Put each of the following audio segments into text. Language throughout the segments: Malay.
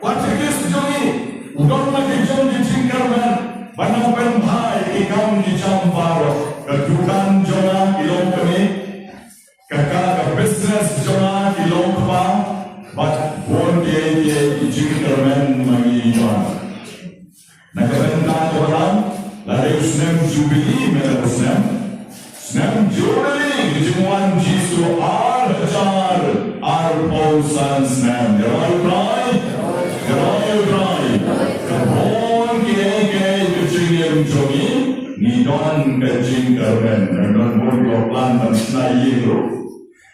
What is this, Johnny? Don't let the Johnny Banang penghai ikam di Jamparo, kedukan jona ilong kami, kakak business jona ilong kapa, but bon dia jingkermen mengiwan. Nakabenta orang, lari snem jubilee mereka snem jubilee kejemuan Jisu ar pausan snem. Gerai. Kabon kaya kecingin jongi, nidon kecingkermen, nidon bon plan dan snayiru,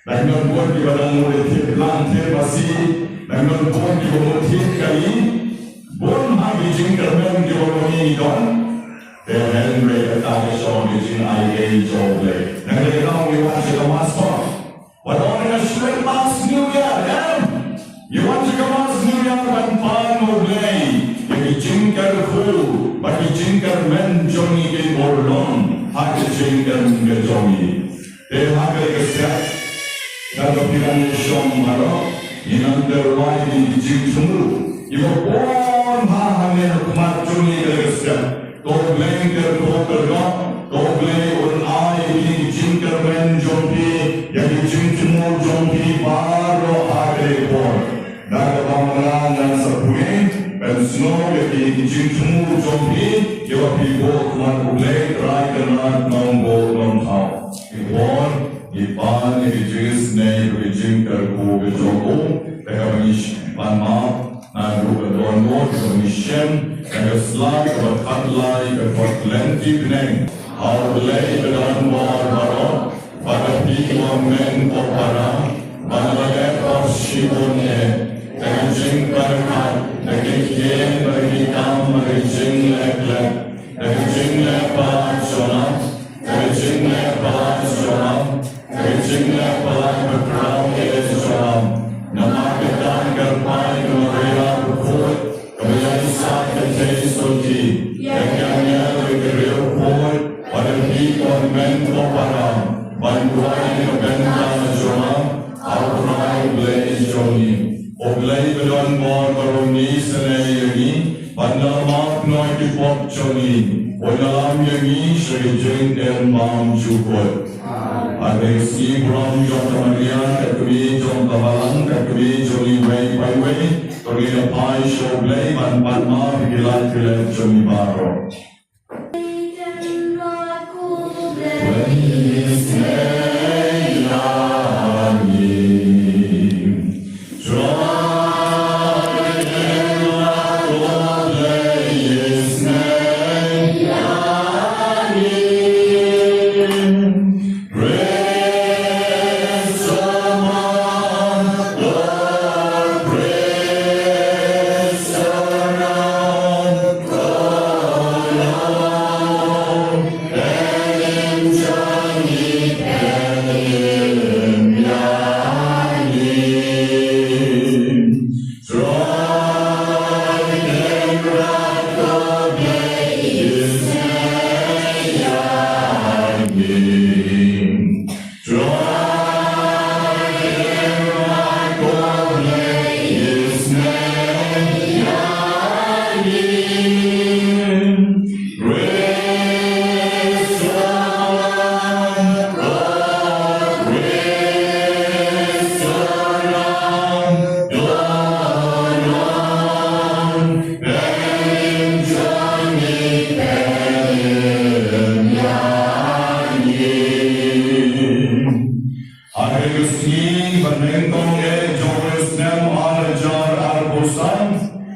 nidon bon di badan murid plan terpasi, nidon bon di murid kali. Bon hagi jingkermen di bawah nidon, dan mereka tak song di sini ayat joble. Negeri kamu you want to come as far? What on a straight mass New Year, damn! You want to come as New Year when pan or play? You jingker cool, but you jingkermen jongi ke borlon, hagi jingkermen ke jongi. They hagi ke set, kalau piran song maro, inanter wai di jingkong. You were born Mahamir Kumarjuni Register, Toglanger Tokerga, Toglay on I, Jinkerman Jompi, Yaki Jinkimu Jompi, Baro Hare Born, Nagabamaran and Sapuin, and Snow Yaki Jinkimu Jompi, Yapi Born, Kuglay, right and not non gold non how. Born, Ipan, Ijis, Nay, Jinker, Kubijoku, Pekamish, Panma. Naruga dono commission and a slag of Katlai for plenty pinning. How lay the done war baro, but a people men of para, Banagak of Shibune, the Jing Karaka, the Kikian, the Kikam, the Jing Lekle, the Jing Lepa Shona, the Jing Lepa Shona, the Jing Lepa, the crown is Shona. Namaketan Garpai Maria Bukut, Kamilai Sakate Sulti, Yakanya Vigil Port, Wadapi on Men Opara, Banduai Benta Jona, Outcry Blaze Joni, Oblay Bedon Bon Baroni Sene Bandamak Noiki Pop Joni, Odalam Yagi Shri Jing and Mount Jukut. Ada si Bram Jom Maria, Kakui Jom Tabalang, Kakui Joli Way by Way, Torina Pai Show Blay, and Padma, Vigilai Filet Jomi Baro. nyngkong jong snem arbosan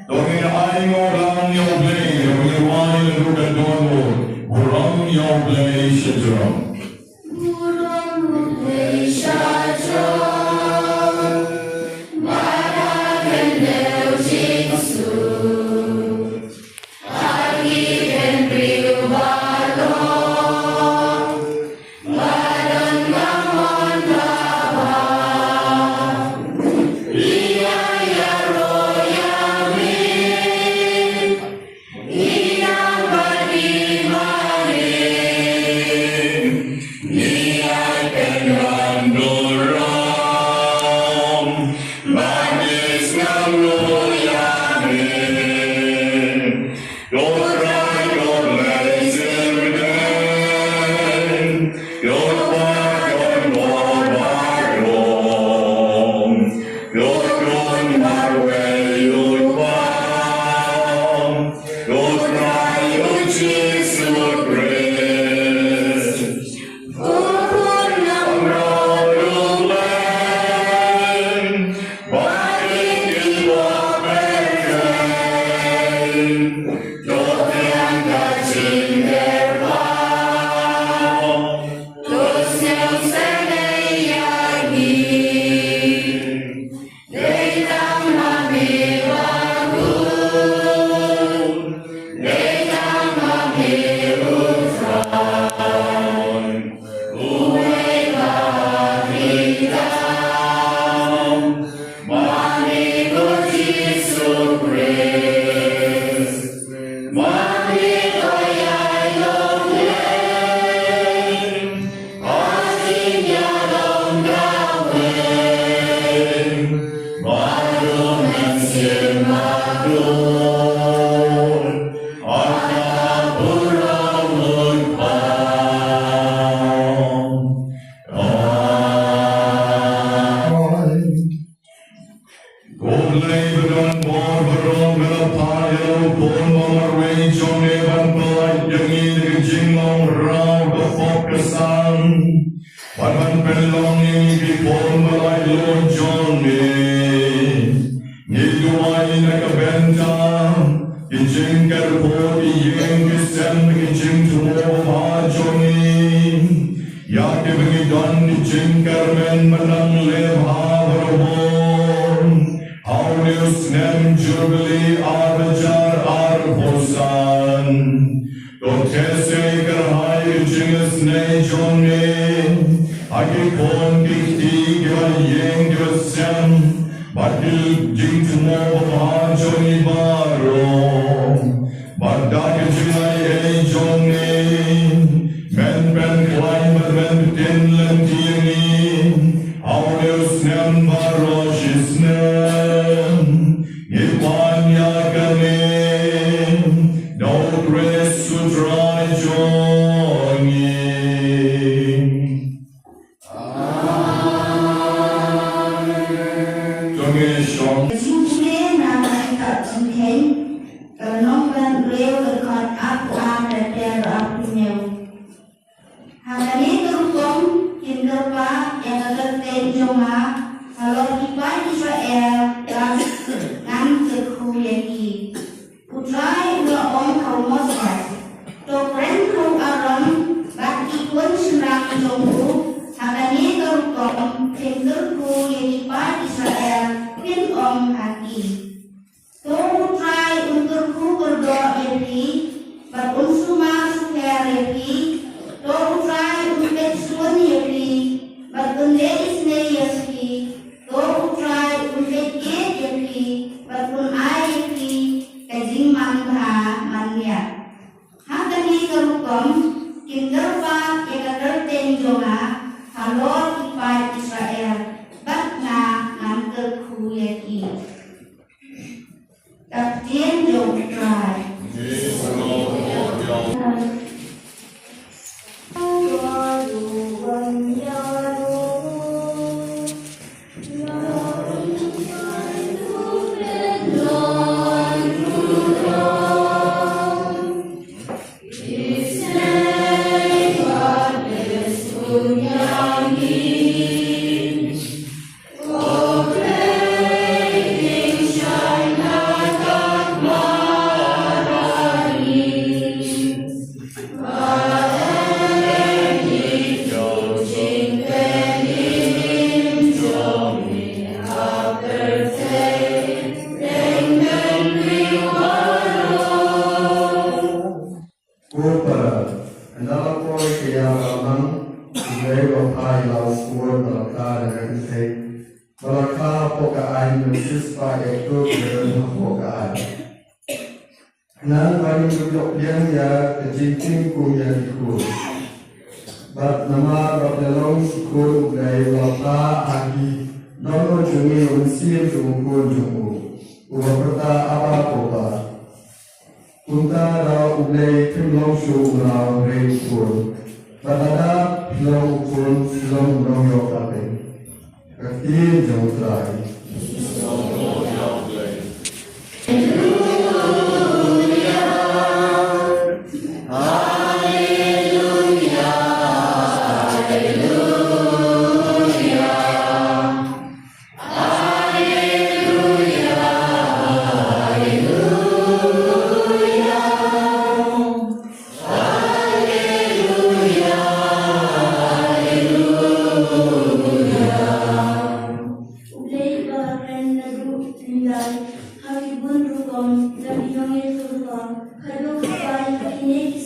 dongin aing orang yoblei yoblei ruga dono burang yoblei shajram snem jubilee arbajar arbosan. Dotese gerhai jinges ne jonge. Agi kon dikti gel yeng gesem. Bakil jing tumo mahajoni baro. Badak jingai e jonge. Men climb men tin lentini. Audio snem baro snem. Ipanya kami. No grace sutra jongi. Jongi shong.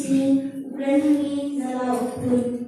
sin renungi nalaupun.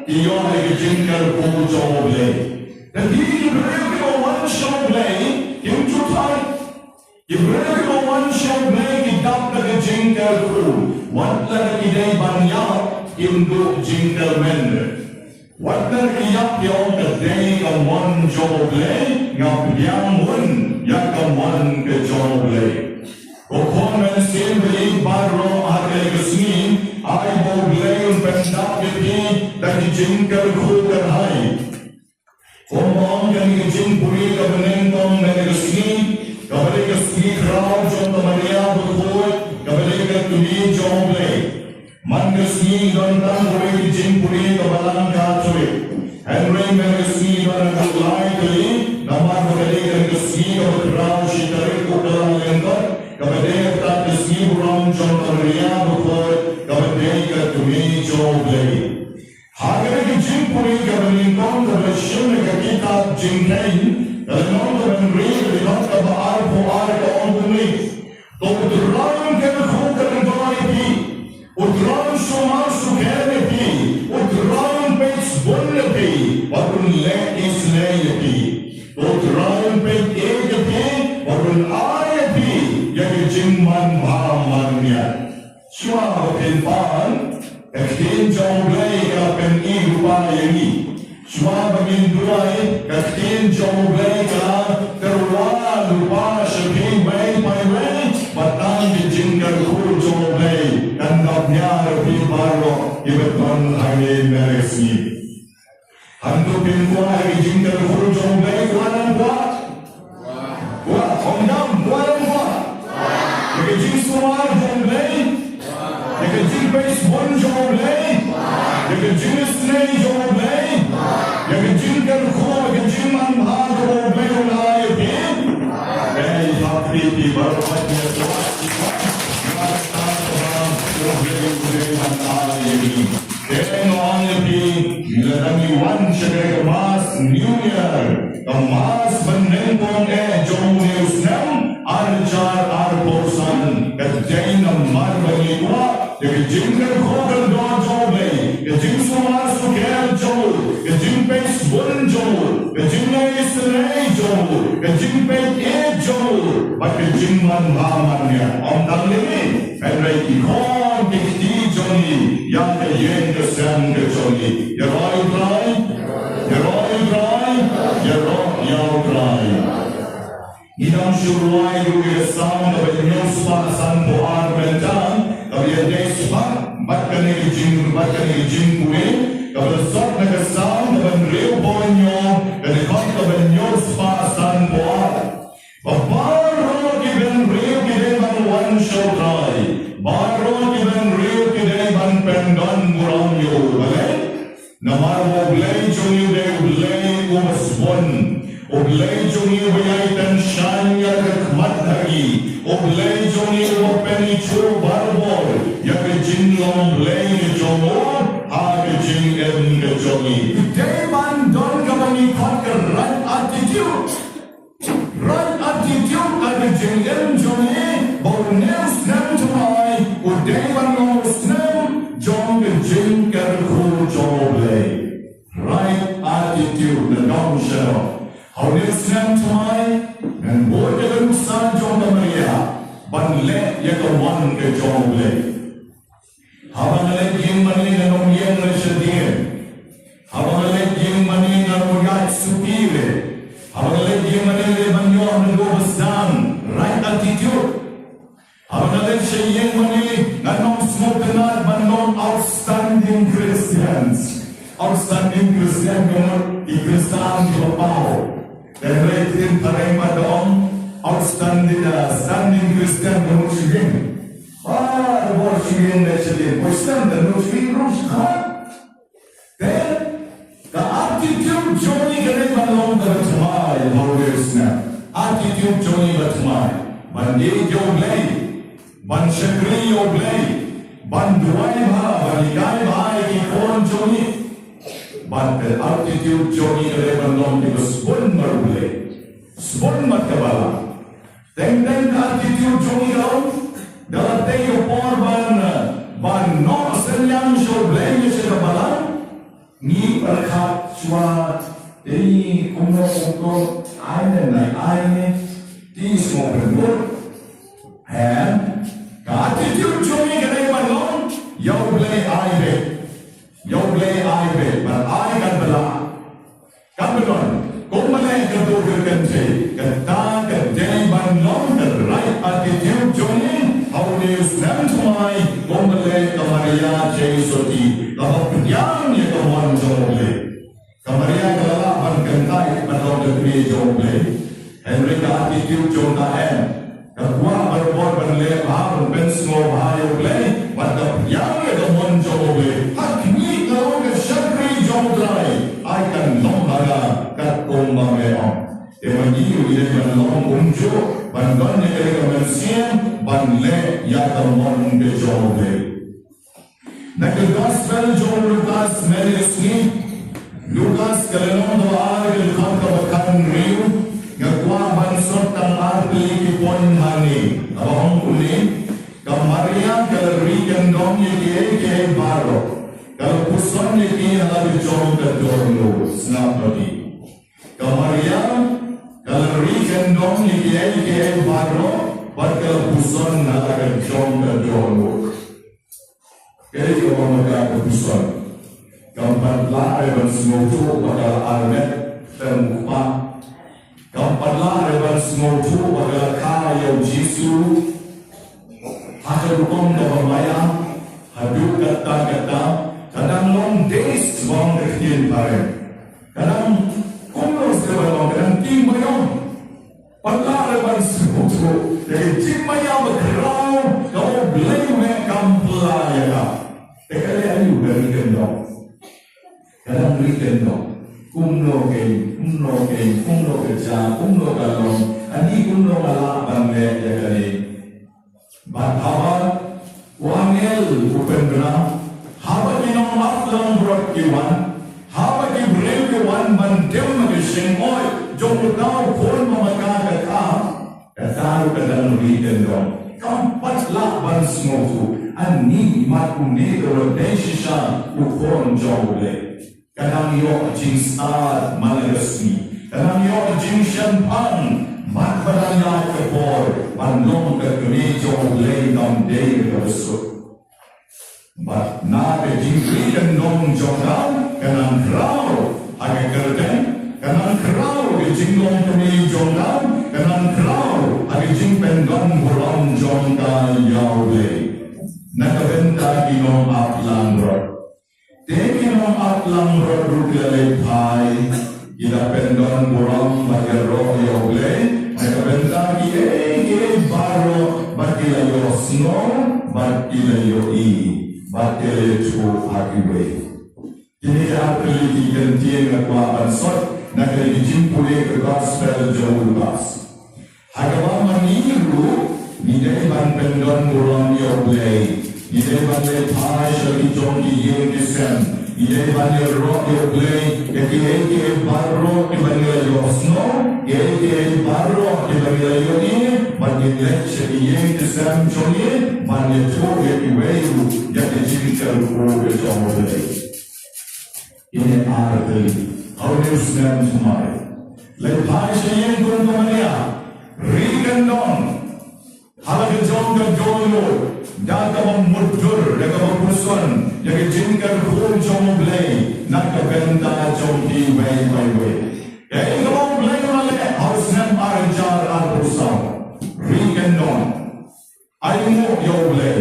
Iyon ay jingkar ko joble. Hindi Ibrahim ko one shoble, yung chutan. Ibrahim ko one shoble, idap na jingkar ko. Wat na iday banyak, indo jingkar men. Wat na iyak yung kaday ka one joble, ngapyang mun, yak ka one ka joble. Kung men siyempre baro agay kasing, ay bogle yung pendak iti, dahil jingkar ko karhay. Kung ang kanyang jingpuri ka benentong na kasing, kabalik kasing crowd yung Maria Bakhuid, kabalik ka tumi joble. Man kasing doon tang buri jingpuri ka balang katolik. Henry men kasing doon ang kulay kali, naman kabalik ka kasing ka crowd si tarik ko kalang lengkot, kabalik ka kasing burang yung Maria Bakhuid, kabalik ka tumi joble. Hagar ke jingpuri ka benintong ka bersyon ka kitab jingkain, kalanong ka benri ka lihat ka baar puar ka ongkumi. To udrang ka nakho ka nandari pi, udrang sumar sukere pi, udrang pets bonne pi, warun le isle pi. Udrang pet ege pi, warun aye pi, yagi jingman mahaman niya. Shwa pinpan, Katin joble ka pen irupa yangi. Shwa bagin duay, katin joble ka terwa lupa shaking way by way. Batang di jingkar kur joble, kandap niya rapi baro, ibeton ay meresi. Hantu pinwa ay jingkar kur joble, kuanan kuat. Kuat, omdam, kuanan kuat. Kajing sumar joble, kajing base one joble, kajing snake joble, kajing karko, kajing manhar joble ulay bin. Ay hakri di barpat niya tuwas ikat, mastatam joble manay bin. Kaya noon bin, niladami one siya Mass New Year, ang Mass Bakhuid jong snem, arjar arposan, kajay ng marbang ikuha. Kajing karkogal do joble, kajing sumar suker jol, kajing pes bun jol, kajing na isray jol, kajing pet jol, at kajing manhaman niya. Ang talimi, ay ikon kikti joli, yang kayen kasang kajoli. Yaroy dry, yaroy dry, yaw dry. Idang syurway yung sound of a news pa san puar bentang, Kabia days pa, mat ka ni jing kuwi, kabia sot na kasam, kabia real bonyo, kabia kabia spa san buat. Baro kiben real kiben man one show try, baro kiben real kiben man pendon murang yo, bale? Namar oblay jung de oblay umasbon, oblay jung bayay tan shanya kakmat hagi. Oblay joni open ichu barbor, yak jing long blay jomo, hag jing em ke joni. Day man don kamani khot right attitude ag jing em joni, borne snem tumai, uday man long snem, jong jing kar khu joble. Right attitude na dong shero. How ne snem tumai, and boy de sa jong Maria. Banle yakawan ke joble. Habang yung mani na nung yung na siya din. Habang yung mani na nung yung supire. Habang yung mani na banyo ang nagubasdan. Right attitude. Habang siya yung mani na nung smokenat banong outstanding Christians. Outstanding Christian yung i-Kristan kilapaw. Dan retin parang madong outstanding Christian ng Muslim. Muslim na Muslim. Muslim na Muslim Rushan. Then, the attitude Johnny ganay balong karatmay, Maurice na. Attitude Johnny batmay. Bandi yoglay. Banshakri yoglay. Banduay ma, baligay ma, ikon Johnny. But the attitude Johnny ganay balong di basbon marublay. Spon matkabala. Tengden attitude Johnny daw, dalatay yung porban ban no senyang show blame siya kabalan, ni perkat cua ini kumno aine nai aine di semua benur and attitude joining kena malong yau blai aibe but I kan bela kan belon kumale kedo kerkense kata kedai malong the right attitude joining how do you stand to my kumale kamaria jesuti kalau yang ye kawan joble kamaria kala ban kentai malong kedai joble Henry attitude jonga en Kedua berbuat berlebih bahar bensmo bahaya boleh, pada yang ada monjo boleh. Hakni kalau ke syakri jomdrai, akan nomara kat umbameong. Emani udah berlong unjo, bandon yang ada kemensian, bandle yang termon ke jombe. Nak gospel jom Lukas merisni, Lukas kalau doa kelihatan kebakan riu. Ngakwa bansot tang arti kipon hani abang kulit kamaria kalori kendong ye ke baro kal puson ye ke ala bijong kedorno snapodi kamaria kalori kendong ye ke baro pat kal puson ala bijong kedorno kaya ko maga puson kampat lae bansmoto bakal armet tempa Kampatlah reban semotu pada kaya Yesus. Ada rukun dalam bayang, hadut kata-kata, kadang long days bang kecil bareng, kadang kongres kebalang, kadang tim bayang. Patlah reban semotu, jadi tim bayang berkerau, kau beli mekamplah ya tak. Tekali ayu dari kendong, kadang beri kendong. Kumno kerja, kumno kalong, ani kumno malah bangga ya kali. Bahawa wangel upendra, hawa minong aflang brot kiwan, hawa ki breu kiwan bandem magising oy, jom tau pun memaka kataru kadang riken dong. Kampat lakban semotu, ani makune rodesha ukon jomle. Kadang yo jing saat malasmi, kadang yo jing syampang, mat badanya kebor, bandong ke gereja lay nom day bersut. Mat na ke jing rikan nom jongam, kadang krau agak kerden, kadang krau ke jing nom kene jongam, kadang krau agak jing pendon buram jongka yaule. Nakabenta kinom aplang rot. Tekinong atlang rodruklale pai, ida pendon buram bagero yogle, nakabenta ki baro bakila yo sno, bakila yo bakila yo hakiwe. Kini apeli ki kentien ngakwa bansot, nakali jimpule ke gospel jaulas. Hagawa maniru, nidai ban pendon buram yogle. Ide bande pai shali jong ki yeng disem. Ide bande rock yo play. Eke barro ki bande yo snow. Eke barro ki bande yo ini. Bande lek shali yeng disem jongi. Bande to ki weyu. Yake jikal ko ke jong play. Ini arti. Aune snem tumare. Le pai shali yeng kun kumania. Rikendon. Halak jong ke jolo. Daga memudur, daga memusun, daga jingkar pun jom blay, nak kebenta jom di way. Yang kamu blay oleh harus nem arjar arusam, rikendon, aimu yo blay,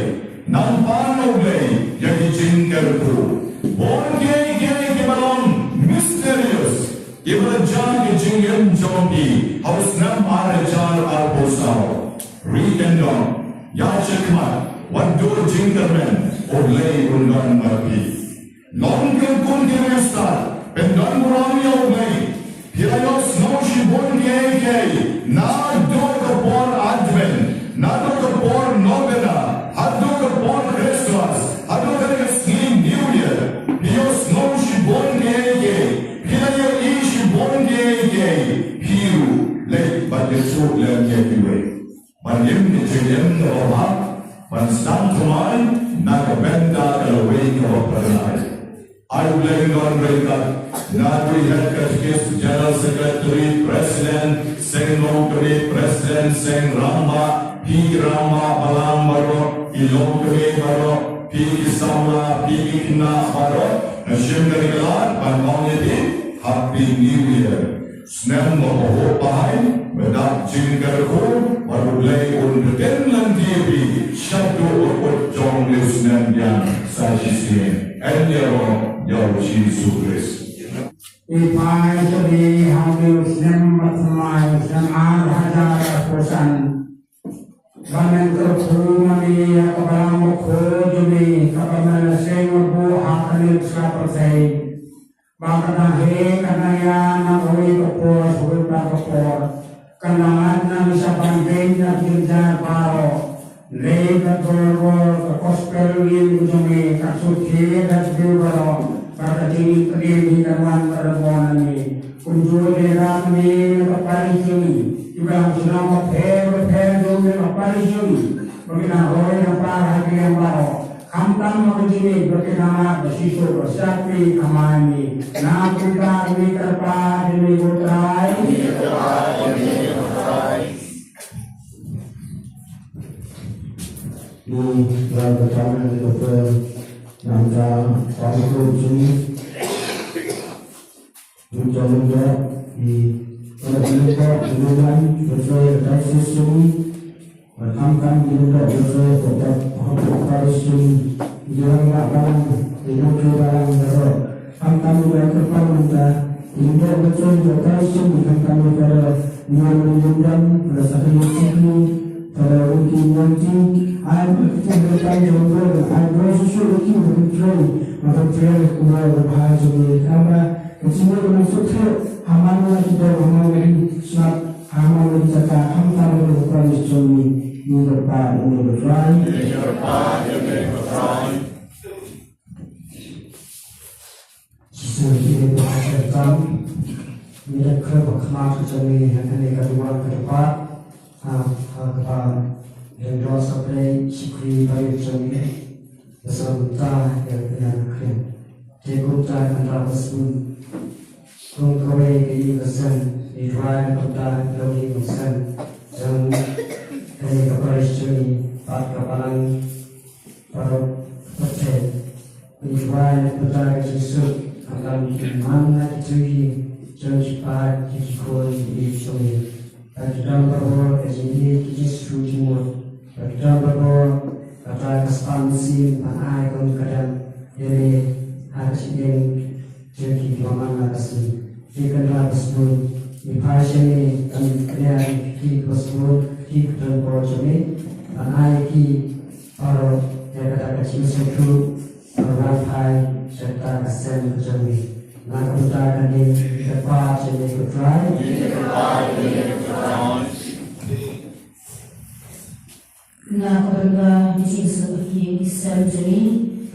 nampano blay, yang jingkar pun, bon ke balon misterius, ibarat jangan jingkar jom di harus nem arjar arusam, rikendon, ya cekmat. Wadur jingkermen oleh undang bagi. Longkel pun keresta, pendang burami oleh. Hirayos noshi bun kei, na do kapor advent, na do kapor novena, hado kapor Christmas, hado kapor New Year. Hios noshi bun kei, hirayo ishi bun kei, hiru lek bagesu lek yekiwe. Banem ni jem roha. Pansang tuman nakabenta kalaway kawaparanay. I blame on Reka. Now we had Kashkis, General Secretary, President, Seng Longkari, President, Seng Rama, P. Rama, Balam Baro, Ilongkari Baro, P. Samla, P. Kina Baro, Nashim Karikalan, Panmongiti, Happy New Year. Snem Bahuid Bahai, Medak Jing Karku, Warulay Undutin Lantibi, Shadu Ukut Jong Snem Yang, Sajisi, and Yaro Jesus Christ. If I today have you snem matmai snem hajar persen, banen terpuruni kabalam khojumi kabalan sengu hakani sapatai, bakana he kanaya namoi kapor suita kapor, kanangan nam sabangen na kirja paro, lega torwo kospel ujumi kasuthi das biro. Pada diri kediri dan perempuan ini, kunjung dalam ini berpari juni, juga sudah berperi juni berpari juni, berkena orang yang parah yang baru, kamtam menjadi berkena bersisul bersakti amani, nak kita ini terpa demi putrai. Ini dalam perjalanan di dokter. Nanda Paul Juni Muda di Pertanian Bulan Bersama Krisis Juni Berkamkan Muda Bersama Tetap Krisis Juni Jangan Barang Hidup Barang Berok Kamkan Muda Kepal Muda Muda Bersama Krisis Juni Kamkan Muda Dengan menunjukkan Rasa Krisis pada mungkin nanti ayat kita berkait dengan ayat bersusul kita berkait maka kita kembali berbahasa ini karena kesimpulan maksudnya amanah kita mengambil surat amanah kita hantar berbukan istri ini berapa ini berperan sesuatu bahasa kami mereka berkemas kami akan kedua kedepan kepada yang doa sampai syukri baik jami beserta yang krim tekutah antara pun kongkoi di pesan di ruang kota lagi pesan dan dari kepada jami pada kapalan para petai di ruang kota Yesus akan mana itu jangan cepat dikoi di jami. Dalam berbuat kesini kita semua dalam berbuat kata ekspansi tanah ikon kadang jadi harus yang jadi mana kasih jika tersebut di pasien ini kami kenal di tersebut di dalam berbuat tanah ini orang yang kata kecil sejuk orang hai serta kesen kejami. Nak kita di depan jadi kutrai. Nak berga Jesus bagi Islam jadi,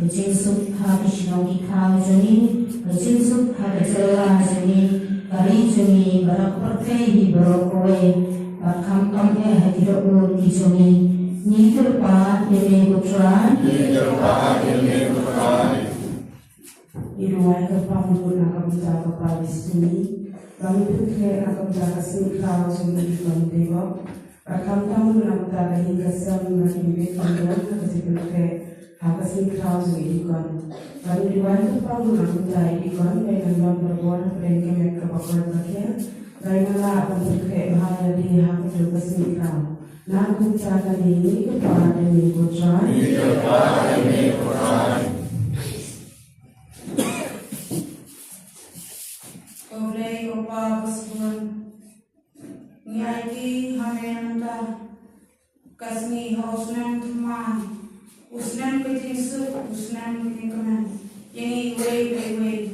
Jesus habis nongi kau jadi, Jesus habis celah jadi, hari jadi barak pergi berokoi, kam kamnya hidup di jadi, ni terpa jadi kutrai. Iruai kepamun akan menjaga paris ini, kami pikir akan menjaga singkau sendiri dalam tengok. Akan tahu nak menjaga hingga semua hidup panjang kasih pikir akan singkau sendiri kan. Kami iruai kepamun akan menjaga ikan dengan dalam berbuat mereka mereka bakal berkaya. Mereka akan pikir bahaya dia akan juga singkau. Nak menjaga ini kepada ini putra. Niaiki hamenanta kasni hausnan thma usnan kuting su usnan kuting kaman yani way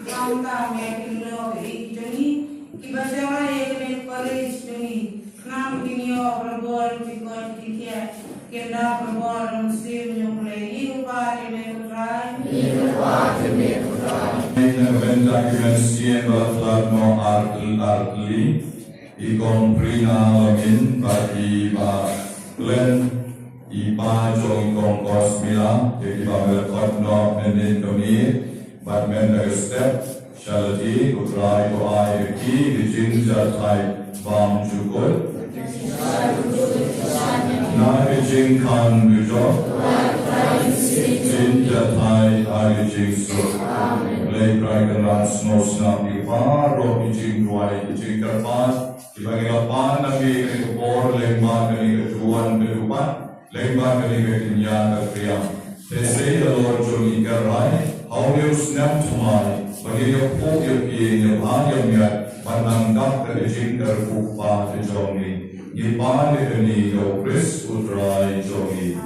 kaunta me kilo jani ki bajawa ek college jani nam kinyo berbol pikon kikia kenda berbol muslim nyuklei upari me utrai When documents in Batlatno Artli, Ikon Prina Lamin, Bagi Ba Glen, Ipa Jong Kong Kosmila, Jadi Ba Belkotno Nenin Kami, but men a step, shalati, utrai, to I, ki, jinja, thai, bam, chukul, na, jing, kan, bujo, jinja, thai, I, jing, so, lay, crack, and run, snow, snap, ipa, ro, jing, dwai, jing, karpas, ibang pan, nagi, kapor, lay, man, nagi, katuan, kalupan, lay, man, nagi, kinyan, kapriya. They say the Lord Jogi Garai, how you snap to my, but you poke your key, your hand yet, but I'm not the jinker who part the Jogi. You bind it in your Chris would dry Jogi.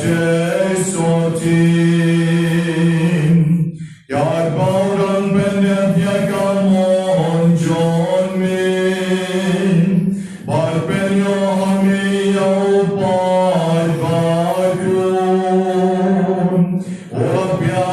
Jesus. Amen.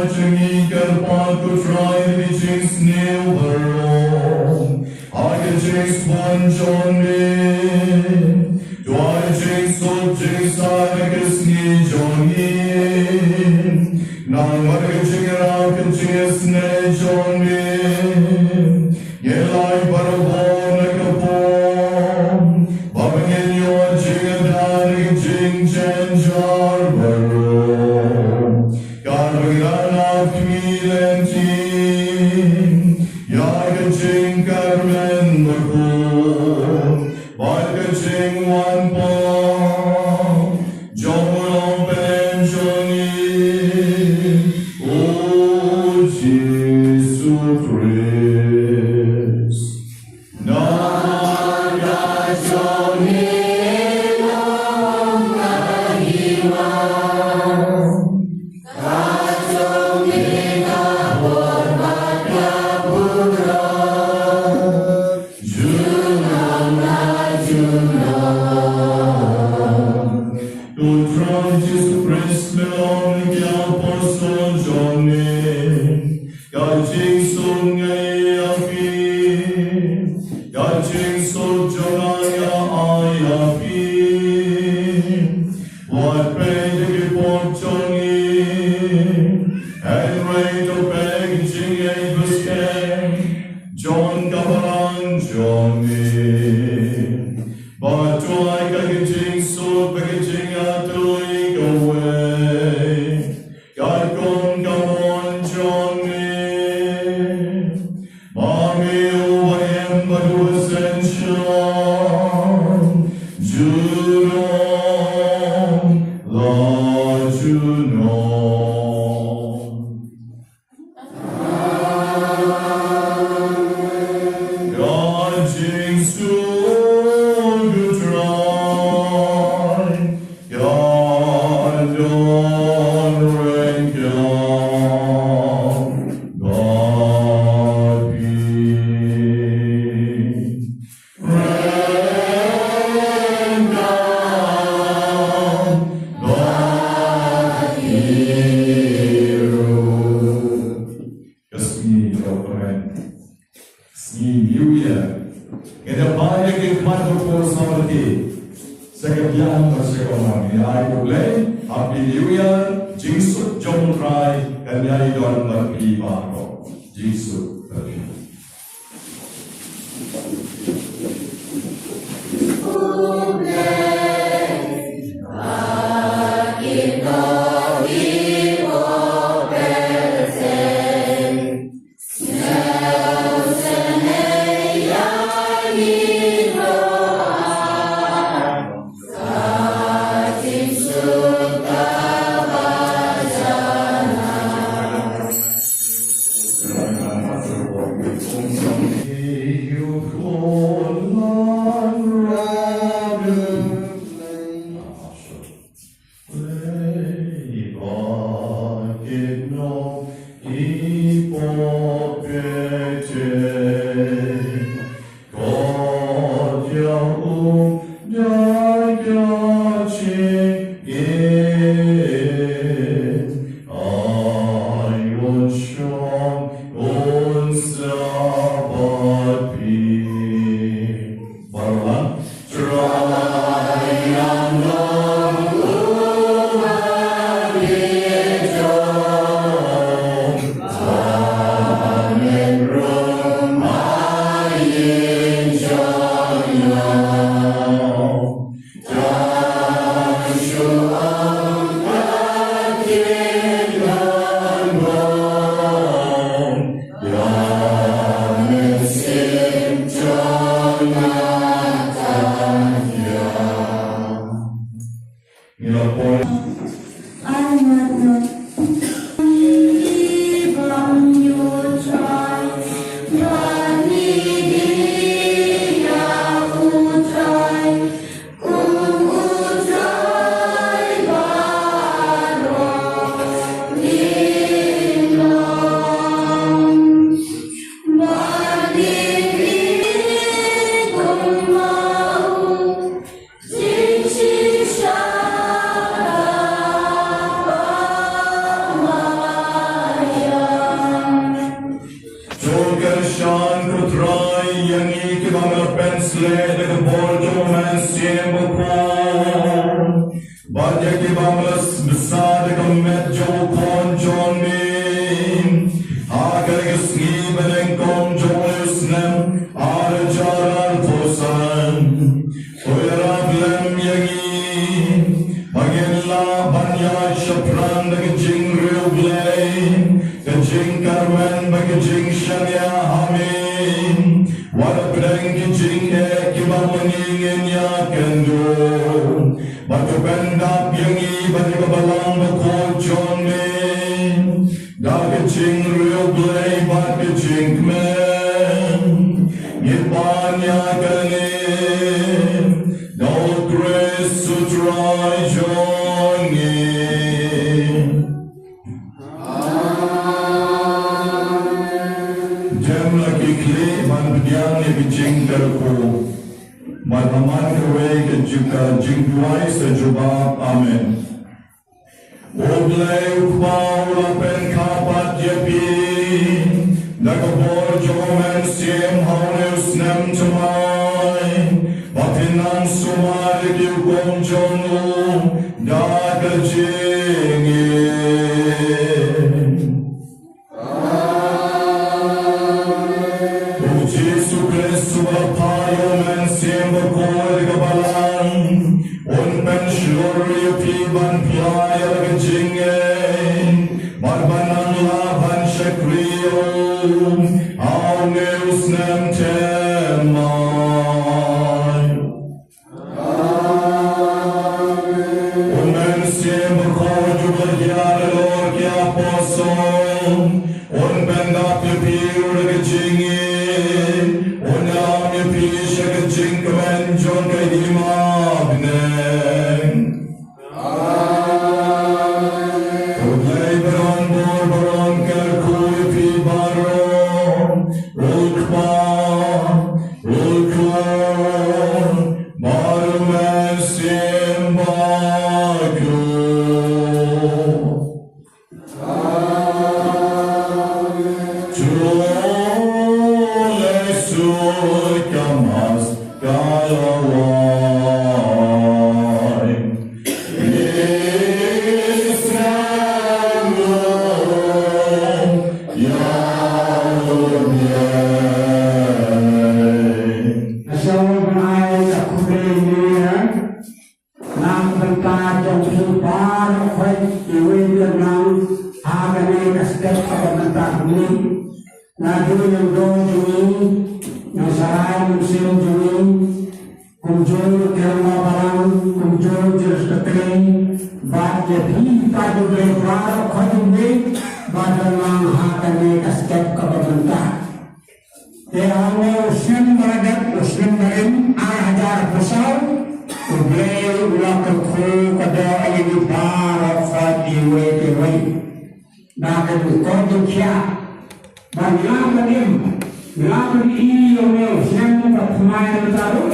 증이 결판고 트라이드 비칭 스네우버로 아게칭 스펀존리 도아이칭 소칭 사이게스니 종이 나마르게칭이라 그칭 스네 종리 예라이 바라보나 그봄 바방엔요 징다니 징첸자르버로 가르기라나 피렌틴 야게칭 카르멘 머군 말게칭 완봉 정으로 벤존이 오 지수 그리스 나가존이 농가이와 가족이가 bor받아 부러 주너나 주너 또 프란치스 프레스멜론 기아포스톨 존님 야징송의 야피 야징송 전하야 아야피 와페드기 복종이 엔레이도 백징 에이브스케 존 가바란 존님 바투아이 가기징 소 백징 아투이 고웨 갈콘 가몬 존님 마미오 와엠바두 센션 주노 라주노 야징 수그드라이 야존 랭경 가비 랭경 가비루 Resmi Kauparan Resmi New Year Kena banyak hikmat berkorsamati Sekian bersekolah ini Aku boleh Happy New Year Jingsut Jong Trai Kanyai Don Berpi Bako Jingsut Berpi sled the border man siem before. But yet the bambas beside the met Joe Pon John me. Hagar ski nyngkong jong snem jalan posan. Oyarab lem yangi. Bagella banya shapran the jing real blame. The jing karman bag jing shanya hamin. What a blank jing ekibamani in ya kendo. But the bend up yangi but the balang the cold John me. Dog jing real blame but the jing man. Yibanya ganim. No grace to try John Jam lagi kli man bidang ni bijing terku. Malaman kawai ke juga jingduai sejubab amin. Oblay ukbau lapen kapat jepi. Nagabor jomen siem haune snem tumai. Batinan sumari kiukong jonu daga jingin. Jesu Christus payo men siem bakhuid gabalan. Un pen shlori piban playa gajingen. Barbanan laban shakriyo. Aune snem temai. Un men siem bakhuid gabalan lor kya poson. Un pen dap piru gajingen. Unam ya pisha ka jingkaman John kay di magnen. Ulay baron bor baron kar kuy pi baron. Ulkma, baruman simbagyo. Kamas kalawai Israel Yahweh Asal menai takubenya nam tentang jong sultan khoi iwe nang agane kasket tentang ni nadu yang dong ni Nasaran musim juni, kumjul kerma barang, kumjul jelas ketering, bat jadi kadu berwara kadu ni, badalang hakane kasket kebebentak. Tehane uslim beradat uslim berim ajar besar, ublay ulang kerku kada ini barat fadiwe dewi. Nak kadu kia, banyak berim. Lalu ini orang yang berkemahiran taruh,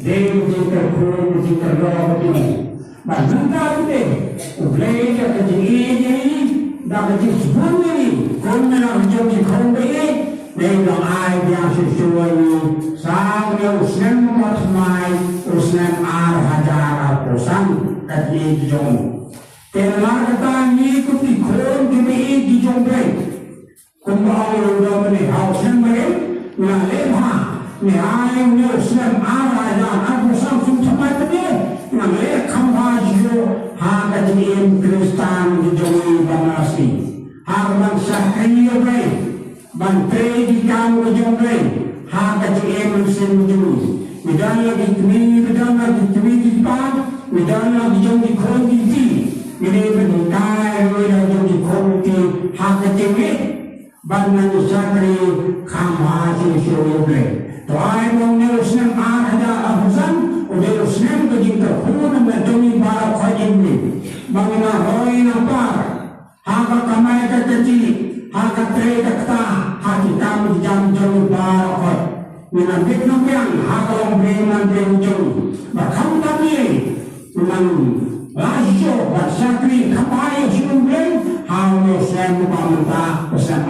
dia berkurung di terlalu tinggi. Bahkan tahu deh, ublay ke kejadian ini, dah kejadian sebelum ini, kalau menjadi kongsi, dia dah ayah sesuai ini, sampai usnem berkemai, usnem hajar pesan kejadian jong. Kerana kita ni ikuti kong di jong Kumpul orang ni hausan mereka, ngalema, ni ayam ni uslam araja, aku samsung sampai tadi, ngalem kampaju, hak jadi Kristen di jomai banasi, hak bangsa kaya baik, bantai di kamu jomai, hak jadi muslim jomai, medana di kini di pan, medana di jomai konti, ini bentai di konti, hak jadi Bangan sakri kamasi syurga. Tuai mungkin usnem ada abuzan, udah usnem kejing terhubung menjadi para kajian ini. Bangina roy nampar, haka kamai kecil, haka teri kata, hati kamu jam jauh para kaj. Minambik nampian, haka lombeman berujung. Bahkan kami, memang lasio bersakri kamai syurga. Hal usnem pamenta usnem